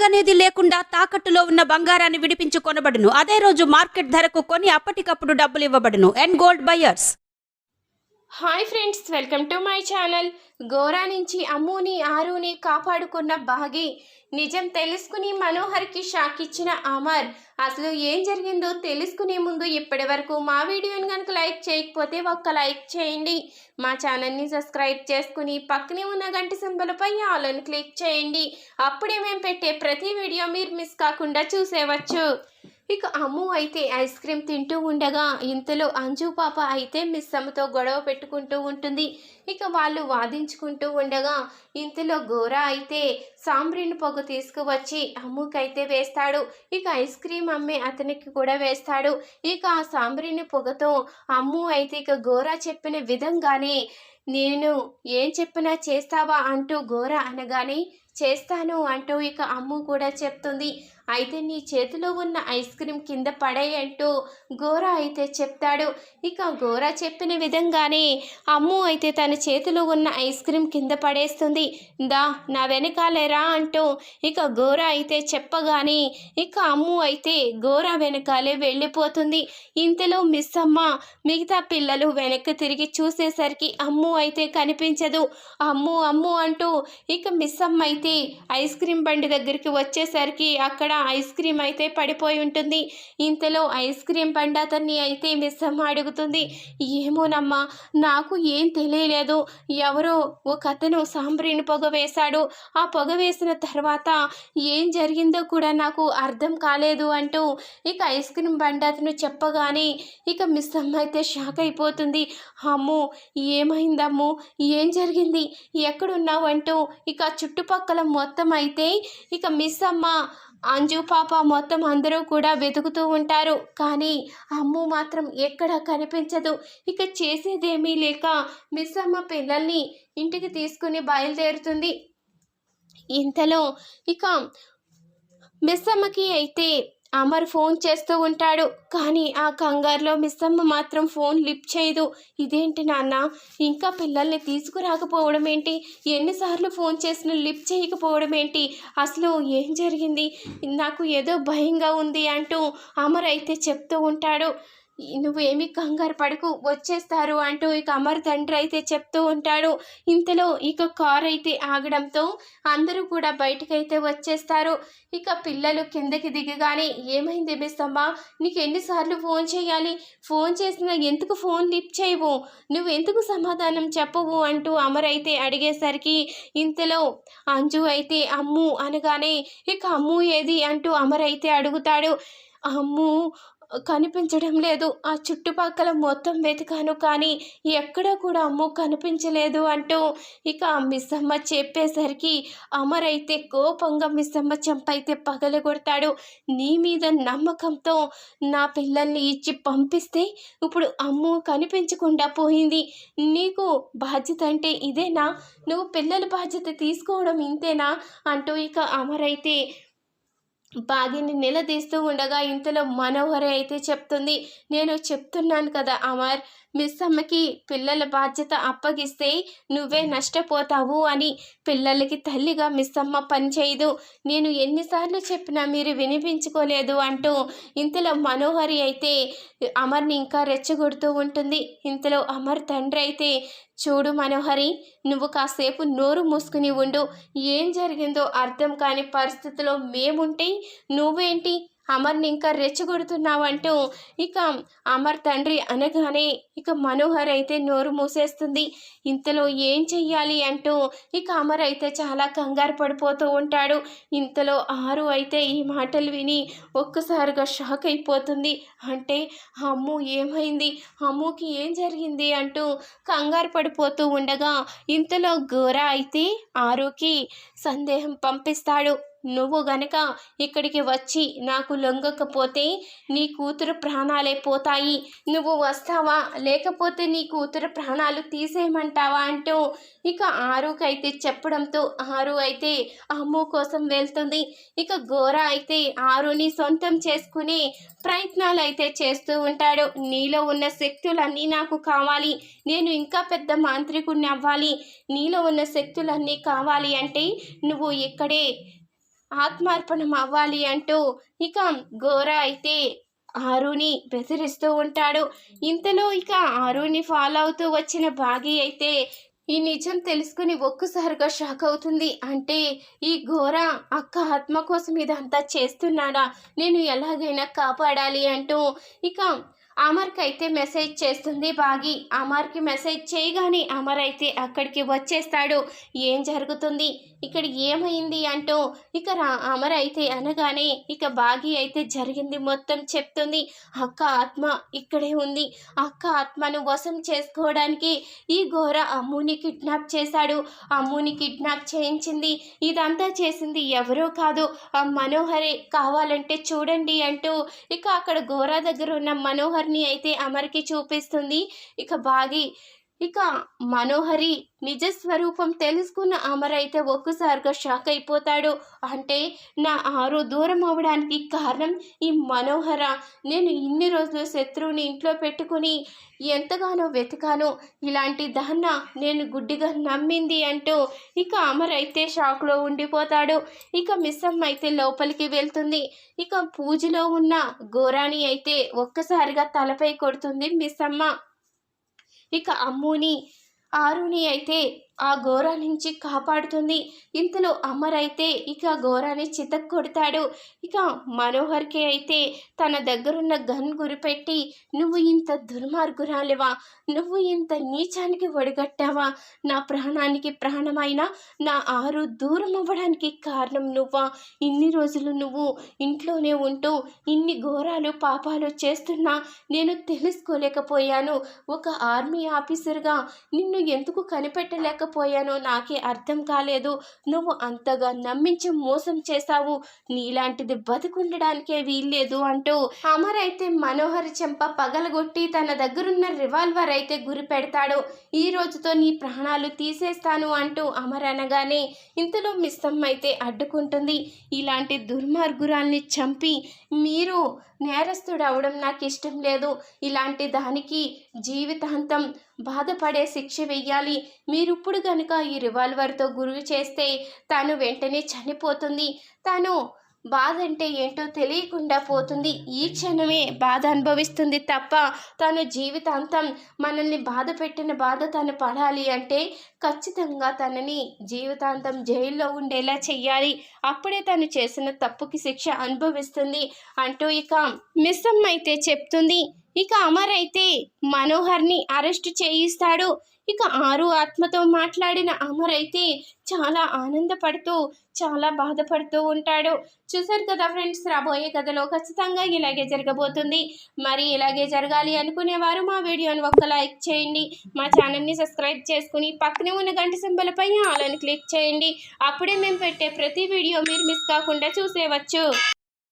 నగనేది లేకుండా తాకట్టులో ఉన్న బంగారాన్ని విడిపించి కొనబడును. అదే రోజు మార్కెట్ ధరకు కొని అప్పటికప్పుడు డబ్బులు ఇవ్వబడును. And gold buyers. Hi friends, welcome to my channel. Gora నుంచి అమ్ముని ఆరుని కాపాడుకున్న బాగి నిజం తెలుసుకుని మనోహర్కి షాక్ ఇచ్చిన అమర్. అసలు ఏం జరిగిందో తెలుసుకునే ముందు ఇప్పటి వరకు మా వీడియోని కనుక లైక్ చేయకపోతే ఒక్క లైక్ చేయండి. మా ఛానల్ని సబ్స్క్రైబ్ చేసుకుని పక్కనే ఉన్న గంట సింబల్పై ఆల్ అని క్లిక్ చేయండి. అప్పుడే మేము పెట్టే ప్రతి వీడియో మీరు మిస్ కాకుండా చూసేవచ్చు. ఇక అమ్ము అయితే ఐస్ క్రీమ్ తింటూ ఉండగా ఇంతలో అంజు పాప అయితే మిస్ అమ్మతో గొడవ పెట్టుకుంటూ ఉంటుంది. ఇక వాళ్ళు వాదించుకుంటూ ఉండగా ఇంతలో గోరా అయితే సాంబ్రిన్ పొగ తీసుకువచ్చి అమ్ముకైతే వేస్తాడు. ఇక ఐస్ క్రీమ్ అమ్మే అతనికి కూడా వేస్తాడు. ఇక ఆ సాంబ్రిన్ పొగతో అమ్ము అయితే ఇక గోరా చెప్పిన విధంగానే నేను ఏం చెప్పినా చేస్తావా అంటూ గోరా అనగానే చేస్తాను అంటూ ఇక అమ్ము కూడా చెప్తుంది. అయితే నీ చేతిలో ఉన్న ఐస్ క్రీమ్ కింద పడేయి అంటూ గోరా అయితే చెప్తాడు. ఇక గోరా చెప్పిన విధంగానే అమ్ము అయితే తన చేతిలో ఉన్న ఐస్ క్రీమ్ కింద పడేస్తుంది. దా నా వెనకాలేరా అంటూ ఇక గోరా అయితే చెప్పగానే ఇక అమ్ము అయితే గోరా వెనకాలే వెళ్ళిపోతుంది. ఇంతలో మిస్ అమ్మ మిగతా పిల్లలు వెనక్కి తిరిగి చూసేసరికి అమ్ము అయితే కనిపించదు. అమ్ము అమ్ము అంటూ ఇక మిస్ అమ్మ అయితే ఐస్ క్రీమ్ బండి దగ్గరికి వచ్చేసరికి అక్కడ ఐస్ క్రీమ్ అయితే పడిపోయి ఉంటుంది. ఇంతలో ఐస్ క్రీమ్ బండి అతన్ని అయితే మిస్ అమ్మ అడుగుతుంది. ఏమోనమ్మా, నాకు ఏం తెలియలేదు. ఎవరో ఒక అతను సాంబ్రీని పొగ వేశాడు. ఆ పొగ వేసిన తర్వాత ఏం జరిగిందో కూడా నాకు అర్థం కాలేదు అంటూ ఇక ఐస్ క్రీమ్ బండి అతను చెప్పగానే ఇక మిస్ అమ్మ అయితే షాక్ అయిపోతుంది. అమ్ము ఏమైందమ్ము, ఏం జరిగింది, ఎక్కడున్నావు అంటూ ఇక చుట్టుపక్కల మొత్తం అయితే ఇక మిస్ అమ్మ అంజు పాప మొత్తం అందరూ కూడా వెతుకుతూ ఉంటారు. కానీ అమ్ము మాత్రం ఎక్కడా కనిపించదు. ఇక చేసేదేమీ లేక మిస్ అమ్మ పిల్లల్ని ఇంటికి తీసుకుని బయలుదేరుతుంది. ఇంతలో ఇక మిస్ అమ్మకి అయితే అమర్ ఫోన్ చేస్తూ ఉంటాడు. కానీ ఆ కంగారులో మిస్ అమ్మ మాత్రం ఫోన్ లిఫ్ట్ చేయదు. ఇదేంటి నాన్న, ఇంకా పిల్లల్ని తీసుకురాకపోవడం ఏంటి, ఎన్నిసార్లు ఫోన్ చేసినా లిఫ్ట్ చేయకపోవడం ఏంటి, అసలు ఏం జరిగింది, నాకు ఏదో భయంగా ఉంది అంటూ అమర్ అయితే చెప్తూ ఉంటాడు. నువ్వేమీ కంగారు పడకు, వచ్చేస్తారు అంటూ ఇక అమర్ తండ్రి అయితే చెప్తూ ఉంటాడు. ఇంతలో ఇక కార్ అయితే ఆగడంతో అందరూ కూడా బయటకైతే వచ్చేస్తారు. ఇక పిల్లలు కిందకి దిగగానే ఏమైంది మిస్ అమ్మ, నీకు ఎన్నిసార్లు ఫోన్ చేయాలి, ఫోన్ చేసినా ఎందుకు ఫోన్ లిఫ్ట్ చేయవు, నువ్వు ఎందుకు సమాధానం చెప్పవు అంటూ అమర్ అయితే అడిగేసరికి ఇంతలో అంజు అయితే అమ్ము అనగానే ఇక అమ్ము ఏది అంటూ అమర్ అయితే అడుగుతాడు. అమ్ము కనిపించడం లేదు, ఆ చుట్టుపక్కల మొత్తం వెతికాను కానీ ఎక్కడ కూడా అమ్ము కనిపించలేదు అంటూ ఇక మిస్ అమ్మ చెప్పేసరికి అమర్ అయితే కోపంగా మిస్ అమ్మ చెంపైతే పగలగొడతాడు. నీ మీద నమ్మకంతో నా పిల్లల్ని ఇచ్చి పంపిస్తే ఇప్పుడు అమ్ము కనిపించకుండా పోయింది, నీకు బాధ్యత అంటే ఇదేనా, నువ్వు పిల్లల బాధ్యత తీసుకోవడం ఇంతేనా అంటూ ఇక అమర్ అయితే బాగిని నిలదీస్తూ ఉండగా ఇంతలో మనోహరి అయితే చెప్తుంది. నేను చెప్తున్నాను కదా అమర్, మిస్ అమ్మకి పిల్లల బాధ్యత అప్పగిస్తే నువ్వే నష్టపోతావు అని. పిల్లలకి తల్లిగా మిస్ అమ్మ పని చేయదు, నేను ఎన్నిసార్లు చెప్పినా మీరు వినిపించుకోలేదు అంటూ ఇంతలో మనోహరి అయితే అమర్ని ఇంకా రెచ్చగొడుతూ ఉంటుంది. ఇంతలో అమర్ తండ్రి అయితే చూడు మనోహరి, నువ్వు కాసేపు నోరు మూసుకుని ఉండు, ఏం జరిగిందో అర్థం కాని పరిస్థితిలో మేముంటే నువ్వేంటి అమర్ని ఇంకా రెచ్చగొడుతున్నావు అంటూ ఇక అమర్ తండ్రి అనగానే ఇక మనోహర్ అయితే నోరు మూసేస్తుంది. ఇంతలో ఏం చెయ్యాలి అంటూ ఇక అమర్ అయితే చాలా కంగారు పడిపోతూ ఉంటాడు. ఇంతలో ఆరు అయితే ఈ మాటలు విని ఒక్కసారిగా షాక్ అయిపోతుంది. అంటే అమ్ము ఏమైంది, అమ్ముకి ఏం జరిగింది అంటూ కంగారు పడిపోతూ ఉండగా ఇంతలో గోరా అయితే ఆరుకి సందేహం పంపిస్తాడు. నువ్వు గనక ఇక్కడికి వచ్చి నాకు లొంగకపోతే నీ కూతురు ప్రాణాలే పోతాయి, నువ్వు వస్తావా లేకపోతే నీ కూతురు ప్రాణాలు తీసేయమంటావా అంటూ ఇక ఆరుకైతే చెప్పడంతో ఆరు అయితే అమ్ము కోసం వెళ్తుంది. ఇక గోరా అయితే ఆరుని సొంతం చేసుకునే ప్రయత్నాలు అయితే చేస్తూ ఉంటాడు. నీలో ఉన్న శక్తులన్నీ నాకు కావాలి, నేను ఇంకా పెద్ద మాంత్రికుడిని అవ్వాలి, నీలో ఉన్న శక్తులన్నీ కావాలి అంటే నువ్వు ఇక్కడే ఆత్మార్పణం అవ్వాలి అంటూ ఇక గోరా అయితే ఆరుని బెదిరిస్తూ ఉంటాడు. ఇంతలో ఇక ఆరుని ఫాలో అవుతూ వచ్చిన బాగి అయితే ఈ నిజం తెలుసుకుని ఒక్కసారిగా షాక్ అవుతుంది. అంటే ఈ ఘోర అక్క ఆత్మ కోసం ఇదంతా చేస్తున్నాడా, నేను ఎలాగైనా కాపాడాలి అంటూ ఇక అమర్కి అయితే మెసేజ్ చేస్తుంది బాగి. అమర్కి మెసేజ్ చేయగానే అమర్ అయితే అక్కడికి వచ్చేస్తాడు. ఏం జరుగుతుంది ఇక్కడ, ఏమైంది అంటూ ఇక అమర్ అయితే అనగానే ఇక బాగి అయితే జరిగింది మొత్తం చెప్తుంది. అక్క ఆత్మ ఇక్కడే ఉంది. అక్క ఆత్మను వశం చేసుకోవడానికి ఈ ఘోర అమ్ముని కిడ్నాప్ చేశాడు. అమ్ముని కిడ్నాప్ చేయించింది, ఇదంతా చేసింది ఎవరో కాదు ఆ మనోహరే, కావాలంటే చూడండి అంటూ ఇక అక్కడ ఘోర దగ్గర ఉన్న మనోహర్ని అయితే అమర్కి చూపిస్తుంది. ఇక బాగి ఇక మనోహరి నిజ స్వరూపం తెలుసుకున్న అమర్ అయితే ఒక్కసారిగా షాక్ అయిపోతాడు. అంటే నా ఆరు దూరం అవడానికి కారణం ఈ మనోహర. నేను ఇన్ని రోజులు శత్రువుని ఇంట్లో పెట్టుకుని ఎంతగానో వెతికాను, ఇలాంటి దాన్న నేను గుడ్డిగా నమ్మింది అంటూ ఇక అమర్ అయితే షాక్లో ఉండిపోతాడు. ఇక మిస్సమ్మ అయితే లోపలికి వెళ్తుంది. ఇక పూజలో ఉన్న గోరాని అయితే ఒక్కసారిగా తలపై కొడుతుంది మిస్సమ్మ. ఇక అమ్ముని ఆరుని అయితే ఆ ఘోర నుంచి కాపాడుతుంది. ఇంతలో అమర్ అయితే ఇక ఘోరాన్ని చితక్ కొడతాడు. ఇక మనోహర్కి అయితే తన దగ్గరున్న గన్ గురిపెట్టి, నువ్వు ఇంత దుర్మార్గురాలివా, నువ్వు ఇంత నీచానికి ఒడిగట్టావా, నా ప్రాణానికి ప్రాణమైన నా ఆరు దూరం అవ్వడానికి కారణం నువ్వా, ఇన్ని రోజులు నువ్వు ఇంట్లోనే ఉంటూ ఇన్ని ఘోరాలు పాపాలు చేస్తున్నా నేను తెలుసుకోలేకపోయాను. ఒక ఆర్మీ ఆఫీసర్గా నిన్ను ఎందుకు కనిపెట్టలేకపోయానో నాకే అర్థం కాలేదు. నువ్వు అంతగా నమ్మించి మోసం చేశావు, నీలాంటిది బతికుండడానికే వీల్లేదు అంటూ అమర్ అయితే మనోహర్ చెంప పగలగొట్టి తన దగ్గరున్న రివాల్వర్ అయితే గురి పెడతాడు. ఈ రోజుతో నీ ప్రాణాలు తీసేస్తాను అంటూ అమర్ అనగానే ఇంతలో మిస్సమ్మ అయితే అడ్డుకుంటుంది. ఇలాంటి దుర్మార్గురాల్ని చంపి మీరు నేరస్తుడు అవడం నాకు ఇష్టం లేదు. ఇలాంటి దానికి జీవితాంతం బాధపడే శిక్ష వెయ్యాలి. మీరిప్పుడు కనుక ఈ రివాల్వర్తో గురి చేస్తే తను వెంటనే చనిపోతుంది. తను బాధ అంటే ఏంటో తెలియకుండా పోతుంది. ఈ క్షణమే బాధ అనుభవిస్తుంది తప్ప తను జీవితాంతం మనల్ని బాధ పెట్టిన బాధ తను పడాలి అంటే ఖచ్చితంగా తనని జీవితాంతం జైల్లో ఉండేలా చెయ్యాలి. అప్పుడే తను చేసిన తప్పుకి శిక్ష అనుభవిస్తుంది అంటూ ఇక మిస్సమ్మ అయితే చెప్తుంది. ఇక అమర్ అయితే మనోహర్ని అరెస్ట్ చేయిస్తాడు. ఇక ఆరు ఆత్మతో మాట్లాడిన అమర్ అయితే చాలా ఆనందపడుతూ చాలా బాధపడుతూ ఉంటాడు. చూసారు కదా ఫ్రెండ్స్, రాబోయే కథలో ఖచ్చితంగా ఇలాగే జరగబోతుంది. మరి ఇలాగే జరగాలి అనుకునేవారు మా వీడియోని ఒక్క లైక్ చేయండి, మా ఛానల్ని సబ్స్క్రైబ్ చేసుకుని పక్కనే ఉన్న గంట సింబల్ పై ఆల్ అని క్లిక్ చేయండి. అప్పుడే మేము పెట్టే ప్రతి వీడియో మీరు మిస్ కాకుండా చూసేవచ్చు.